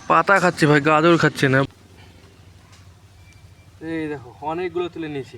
পাতা খাচ্ছে ভাই, গাজর খাচ্ছে না। এই দেখো অনেকগুলো তুলে নিয়েছি।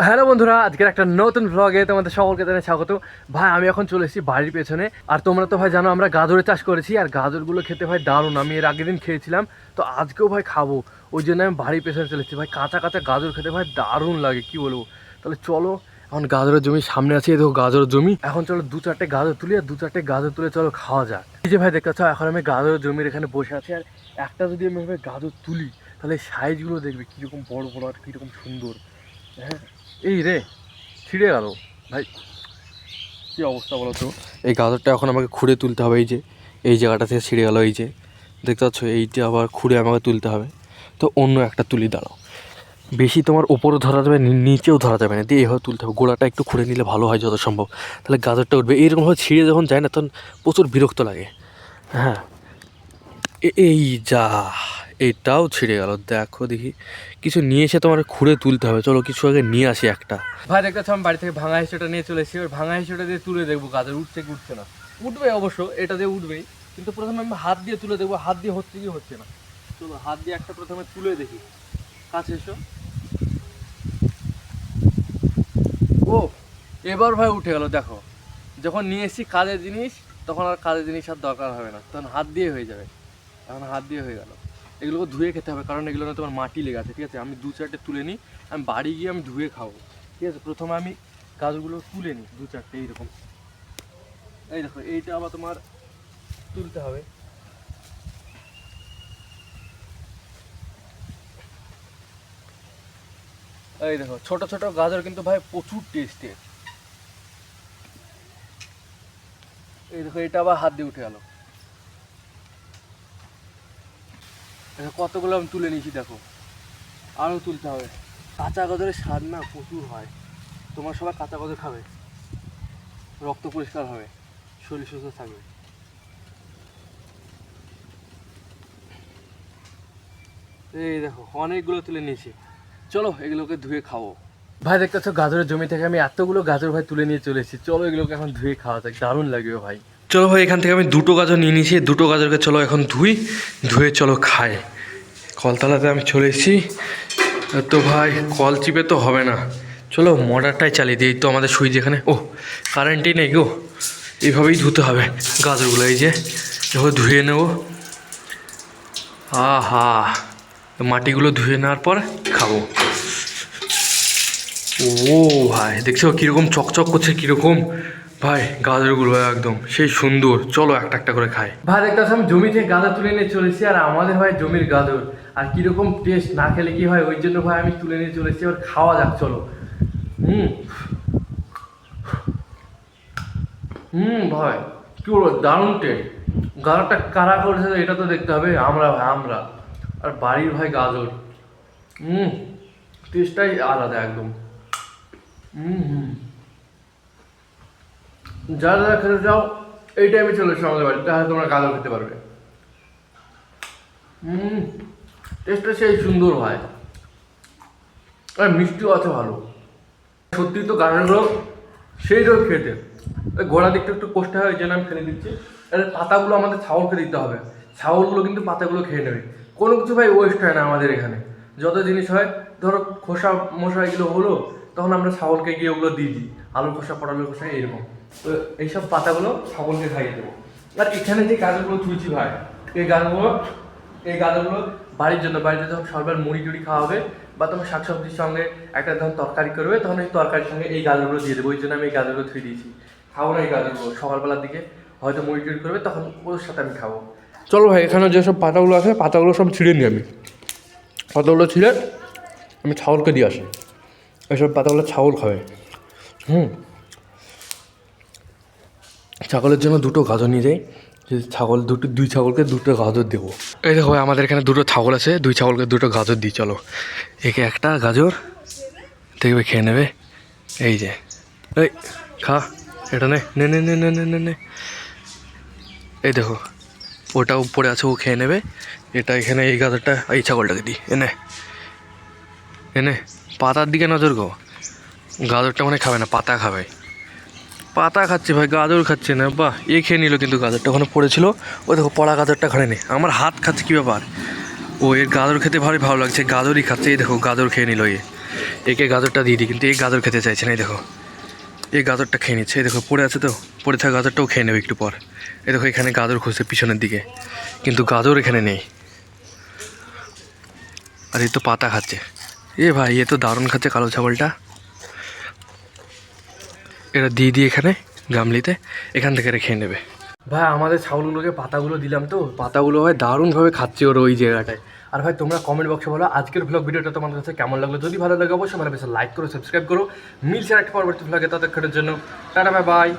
হ্যালো বন্ধুরা, আজকের একটা নতুন ভ্লগে তোমাদের সকলকে জানাই স্বাগত। ভাই আমি এখন চলে এসেছি বাড়ির পেছনে। আর তোমরা তো ভাই জানো আমরা গাজরের চাষ করেছি, আর গাজরগুলো খেতে ভাই দারুণ। আমি এর আগের দিন খেয়েছিলাম, তো আজকেও ভাই খাবো। ওই জন্য আমি বাড়ির পেছনে চলে এসেছি। ভাই কাঁচা কাঁচা গাজর খেতে ভাই দারুণ লাগে, কি বলবো। তাহলে চলো, এখন গাজরের জমি সামনে আছে, এই দেখো গাজরের জমি। এখন চলো 2-4টে গাজর তুলি, আর 2-4টে গাজর তুলে চলো খাওয়া যাক। এই যে ভাই দেখতে পাচ্ছ, এখন আমি গাজরের জমির এখানে বসে আছি। আর একটা যদি আমি ভাই গাজর তুলি, তাহলে সাইজগুলো দেখবে কীরকম বড় বড় আর কীরকম সুন্দর। হ্যাঁ, এই রে ছিঁড়ে গেল ভাই, কী অবস্থা বলো তো। এই গাজরটা এখন আমাকে খুঁড়ে তুলতে হবে। এই জায়গাটা থেকে ছিঁড়ে গেল, এই যে দেখতে পাচ্ছ, এইটা আবার খুঁড়ে আমাকে তুলতে হবে। তো অন্য একটা তুলি দাঁড়াও, বেশি তোমার ওপরও ধরা যাবে নিচেও ধরা যাবে না, দিয়ে এইভাবে তুলতে হবে। গোড়াটা একটু খুঁড়ে নিলে ভালো হয় যত সম্ভব, তাহলে গাজরটা উঠবে। এইরকমভাবে ছিঁড়ে যখন যায় না, তখন প্রচুর বিরক্ত লাগে। হ্যাঁ, এই যা, এটাও ছিঁড়ে গেল। দেখো দেখি, কিছু নিয়ে এসে তোমার খুঁড়ে তুলতে হবে। চলো কিছু আগে নিয়ে আসি একটা। ভাই দেখতে আমি বাড়ি থেকে ভাঙা হিসেবেটা নিয়ে চলে এসেছি। ওই ভাঙা হিসেবেটা দিয়ে তুলে দেখবো গাজর উঠছে কি উঠছে না। উঠবে অবশ্য, এটা দিয়ে উঠবেই, কিন্তু প্রথমে আমি হাত দিয়ে তুলে দেখবো হাত দিয়ে হচ্ছে কি হচ্ছে না। চলো হাত দিয়ে একটা প্রথমে তুলে দেখি। কাছে এসো। ও, এবার ভাই উঠে গেল। দেখো, যখন নিয়ে এসেছি কাজের জিনিস, তখন আর কাজের জিনিস আর দরকার হবে না, তখন হাত দিয়ে হয়ে যাবে। এখন হাত দিয়ে হয়ে গেল। এগুলোকে ধুয়ে খেতে হবে, কারণ এগুলো না তোমার মাটি লেগে আছে। ঠিক আছে, আমি 2-4টে তুলে নিই, আমি বাড়ি গিয়ে আমি ধুয়ে খাবো। ঠিক আছে, প্রথমে আমি গাজরগুলো তুলে নিই 2-4টে এইরকম। এই দেখো, এইটা আবার তোমার তুলতে হবে। এই দেখো ছোট ছোট গাজর কিন্তু ভাই প্রচুর টেস্টের। এই দেখো, এটা আবার হাত দিয়ে উঠে গেল। কতগুলো আমি তুলে নিয়েছি দেখো, আরও তুলতে হবে। কাঁচা গাজরের স্বাদ না প্রচুর হয়। তোমার সবাই কাঁচা গাজর খাবে, রক্ত পরিষ্কার হবে, শরীর সুস্থ থাকবে। এই দেখো অনেকগুলো তুলে নিয়েছি, চলো এগুলোকে ধুয়ে খাবো। ভাই দেখতে পাচ্ছ, গাজরের জমি থেকে আমি এতগুলো গাজর ভাই তুলে নিয়ে চলে এসেছি। চলো এগুলোকে এখন ধুয়ে খাওয়া যাক, দারুণ লাগবে ভাই। চলো ভাই, এখান থেকে আমি 2টো গাজর নিয়ে নিয়েছি। 2টো গাজরকে চলো এখন ধুয়ে চলো খাই। কলতলাতে আমি চলে এসেছি। তো ভাই কল চিপে তো হবে না, চলো মোটরটাই চালিয়ে দিই। তো আমাদের সুইচ এখানে, ও কারেন্টই নেই গো। এইভাবেই ধুতে হবে গাজরগুলো। এই যে এভাবে ধুয়ে নেবো। আহা, মাটিগুলো ধুয়ে নেওয়ার পর খাবো। ও ভাই দেখছো কীরকম চকচক করছে, কীরকম ভাই গাজরগুলো একদম সেই সুন্দর। চলো একটা একটা করে খাই। ভাই দেখতে আমি জমি থেকে গাজর তুলে নিয়ে চলেছি, আর আমাদের ভাই জমির গাজর, আর কীরকম টেস্ট, না খেলে কি হয়, ওই জন্য ভাই আমি তুলে নিয়ে চলেছি। এবার খাওয়া যাক চলো। ভাই কি বলবো, দারুণ টেস্ট। গাজরটা কারা করেছে এটা তো দেখতে হবে। আমরা ভাই আমরা, আর বাড়ির ভাই গাজর, টেস্টটাই আলাদা একদম। যারা যারা খেতে চাও এই টাইমে চলে এসো আমাদের বাড়িতে, তাহলে তোমরা গাজর খেতে পারবে। টেস্টটা সেই সুন্দর হয়, আর মিষ্টিও আছে ভালো। সত্যি তো গাজরগুলো সেই রকম খেতে। ওই গোড়া দিকটা একটু কষ্ট হয়, ওই জন্য আমি ফেলে দিচ্ছি। আর পাতাগুলো আমাদের ছাগলকে দিতে হবে, ছাগলগুলো কিন্তু পাতাগুলো খেয়ে নেবে। কোনো কিছু ভাই ওয়েস্ট হয় না আমাদের এখানে। যত জিনিস হয়, ধরো খোসা মশা এগুলো হলো, তখন আমরা ছাগলকে গিয়ে ওগুলো দিয়ে দিই। আলুর খোসা, পটলের খোসা, এইরকম। তো এইসব পাতাগুলো ছাগলকে খাইয়ে দেবো। আর এখানে যে গাজরগুলো তুলছি ভাই, এই গাজরগুলো বাড়ির জন্য, বাড়িতে যখন সরকার মুড়ি টুড়ি খাওয়া হবে, বা তোমার শাকসবজির সঙ্গে একটা যখন তরকারি করবে, তখন এই তরকারির সঙ্গে এই গাজরগুলো দিয়ে দেবো। ওই জন্য আমি এই গাজরগুলো ধুয়ে দিয়েছি। খাবো না এই গাজরগুলো, সকালবেলার দিকে হয়তো মুড়ি টুড়ি করবে, তখন ওর সাথে আমি খাবো। চলো ভাই, এখানে যেসব পাতাগুলো আছে পাতাগুলো সব ছিঁড়ে নিই আমি। পাতাগুলো ছিঁড়ে আমি ছাগলকে দিয়ে আসি। এসব পাতাগুলো ছাগল খাবে। ছাগলের জন্য 2টো গাজর নিয়ে যাই। ছাগল দুই ছাগলকে 2টো গাজর দেবো। এই দেখো আমাদের এখানে 2টো ছাগল আছে, 2 ছাগলকে 2টো গাজর দিই। চলো, একে একটা গাজর দেখবে খেয়ে নেবে। এই যে, এই খা, এটা নে নে নে নে নে নে নে নে। এই দেখো ওটা উপরে আছে, ও খেয়ে নেবে। এটা এখানে এই গাজরটা এই ছাগলটাকে দিই। এনে এনে পাতার দিকে নজর গো, গাজরটা মানে খাবে না, পাতা খাবে। পাতা খাচ্ছে ভাই, গাজর খাচ্ছে না। বাহ, এ খেয়ে নিল কিন্তু গাজরটা ওখানে পড়েছিল। ও দেখো পড়া গাজরটা ঘরে নেই, আমার হাত খাচ্ছে কী ব্যাপার। ও এর গাজর খেতে ভারী ভালো লাগছে, গাজরই খাচ্ছে। এই দেখো গাজর খেয়ে নিল একে গাজরটা দিয়ে দিই, কিন্তু এই গাজর খেতে চাইছে না। এই দেখো এই গাজরটা খেয়ে নিচ্ছে। এই দেখো পড়ে আছে তো, পড়ে থাকা গাজরটাও খেয়ে নেবে একটু পর। এই দেখো এখানে গাজর খুঁজছে পিছনের দিকে, কিন্তু গাজর এখানে নেই। আর এই তো পাতা খাচ্ছে। এ ভাই এ তো দারুণ খাচ্ছে কালো ছাগলটা। এটা দিয়ে দিই এখানে গামলিতে, এখান থেকে খেয়ে নেবে। ভাই আমাদের ছাগলগুলোকে পাতাগুলো দিলাম তো, পাতাগুলো ভাই দারুণভাবে খাচ্ছে ওর ওই জায়গাটায়। আর ভাই তোমরা কমেন্ট বক্সে বলো আজকের ভ্লগ ভিডিওটা তোমাদের কাছে কেমন লাগলো। যদি ভালো লাগে অবশ্যই আমার বেশি লাইক করো, সাবস্ক্রাইব করো। মিলছে একটা পরবর্তী ভ্লগে, ততক্ষণের জন্য টাটা, বাই বাই।